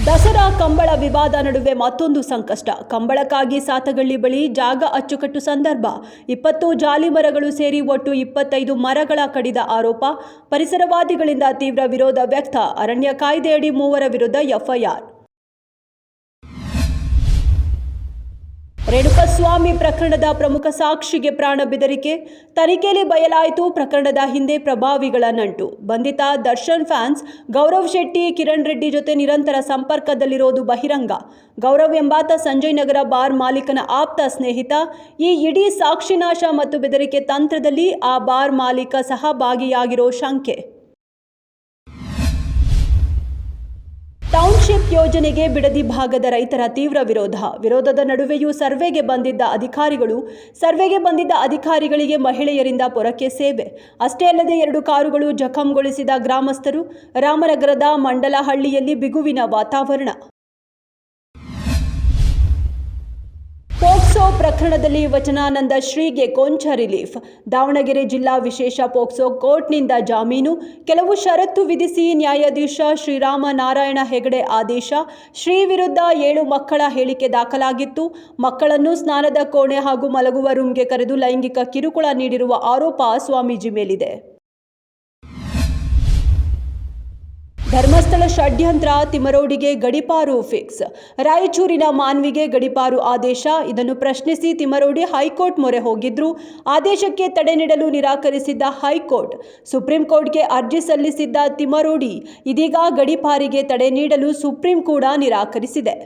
ದಸರಾ ಕಂಬಳ ವಿವಾದ ನಡುವೆ ಮತ್ತೊಂದು ಸಂಕಷ್ಟ. ಕಂಬಳಕ್ಕಾಗಿ ಸಾತಗಳ್ಳಿ ಬಳಿ ಜಾಗ ಅಚ್ಚುಕಟ್ಟು ಸಂದರ್ಭ 20 ಜಾಲಿ ಮರಗಳು ಸೇರಿ ಒಟ್ಟು 25 ಮರಗಳ ಕಡಿದ ಆರೋಪ. ಪರಿಸರವಾದಿಗಳಿಂದ ತೀವ್ರ ವಿರೋಧ ವ್ಯಕ್ತ. ಅರಣ್ಯ ಕಾಯ್ದೆಯಡಿ 3 ವಿರುದ್ಧ ಎಫ್ಐಆರ್. ರೇಣುಕಸ್ವಾಮಿ ಪ್ರಕರಣದ ಪ್ರಮುಖ ಸಾಕ್ಷಿಗೆ ಪ್ರಾಣ ಬೆದರಿಕೆ. ತನಿಖೆಯಲ್ಲಿ ಬಯಲಾಯಿತು. ಪ್ರಕರಣದ ಹಿಂದೆ ಪ್ರಭಾವಿಗಳ ನಂಟು. ಬಂಧಿತ ದರ್ಶನ್ ಫ್ಯಾನ್ಸ್ ಗೌರವ್ ಶೆಟ್ಟಿ, ಕಿರಣ್ ರೆಡ್ಡಿ ಜೊತೆ ನಿರಂತರ ಸಂಪರ್ಕದಲ್ಲಿರೋದು ಬಹಿರಂಗ. ಗೌರವ್ ಎಂಬಾತ ಸಂಜಯ್ ನಗರ ಬಾರ್ ಮಾಲೀಕನ ಆಪ್ತ ಸ್ನೇಹಿತ. ಈ ಇಡೀ ಸಾಕ್ಷಿನಾಶ ಮತ್ತು ಬೆದರಿಕೆ ತಂತ್ರದಲ್ಲಿ ಆ ಬಾರ್ ಮಾಲೀಕ ಸಹ ಭಾಗಿಯಾಗಿರೋ ಶಂಕೆ. ಟೌನ್ಶಿಪ್ ಯೋಜನೆಗೆ ಬಿಡದಿ ಭಾಗದ ರೈತರ ತೀವ್ರ ವಿರೋಧದ ನಡುವೆಯೂ ಸರ್ವೆಗೆ ಬಂದಿದ್ದ ಅಧಿಕಾರಿಗಳಿಗೆ ಮಹಿಳೆಯರಿಂದ ಪೊರಕೆ ಸೇವೆ. ಅಷ್ಟೇ ಅಲ್ಲದೆ 2 ಕಾರುಗಳು ಜಖಂಗೊಳಿಸಿದ ಗ್ರಾಮಸ್ಥರು. ರಾಮನಗರದ ಮಂಡಲಹಳ್ಳಿಯಲ್ಲಿ ಬಿಗುವಿನ ವಾತಾವರಣ. ಪೋಕ್ಸೋ ಪ್ರಕರಣದಲ್ಲಿ ವಚನಾನಂದ ಶ್ರೀಗೆ ಕೊಂಚ ರಿಲೀಫ್. ದಾವಣಗೆರೆ ಜಿಲ್ಲಾ ವಿಶೇಷ ಪೋಕ್ಸೋ ಕೋರ್ಟ್ನಿಂದ ಜಾಮೀನು. ಕೆಲವು ಷರತ್ತು ವಿಧಿಸಿ ನ್ಯಾಯಾಧೀಶ ಶ್ರೀರಾಮ ನಾರಾಯಣ ಹೆಗಡೆ ಆದೇಶ. ಶ್ರೀ ವಿರುದ್ಧ 7 ಮಕ್ಕಳ ಹೇಳಿಕೆ ದಾಖಲಾಗಿತ್ತು. ಮಕ್ಕಳನ್ನು ಸ್ನಾನದ ಕೋಣೆ ಹಾಗೂ ಮಲಗುವ ರೂಮ್ಗೆ ಕರೆದು ಲೈಂಗಿಕ ಕಿರುಕುಳ ನೀಡಿರುವ ಆರೋಪ ಸ್ವಾಮೀಜಿ ಮೇಲಿದೆ. ಧರ್ಮಸ್ಥಳ ಷಡ್ಯಂತ್ರ, ತಿಮರೋಡಿಗೆ ಗಡಿಪಾರು ಫಿಕ್ಸ್. ರಾಯಚೂರಿನ ಮಾನ್ವಿಗೆ ಗಡಿಪಾರು ಆದೇಶ. ಇದನ್ನು ಪ್ರಶ್ನಿಸಿ ತಿಮರೋಡಿ ಹೈಕೋರ್ಟ್ ಮೊರೆ ಹೋಗಿದ್ರು. ಆದೇಶಕ್ಕೆ ತಡೆ ನೀಡಲು ನಿರಾಕರಿಸಿದ್ದ ಹೈಕೋರ್ಟ್. ಸುಪ್ರೀಂ ಕೋರ್ಟ್ಗೆ ಅರ್ಜಿ ಸಲ್ಲಿಸಿದ್ದ ತಿಮರೋಡಿ ಇದೀಗ ಗಡಿಪಾರಿಗೆ ತಡೆ ನೀಡಲು ಸುಪ್ರೀಂ ಕೂಡ ನಿರಾಕರಿಸಿದೆ.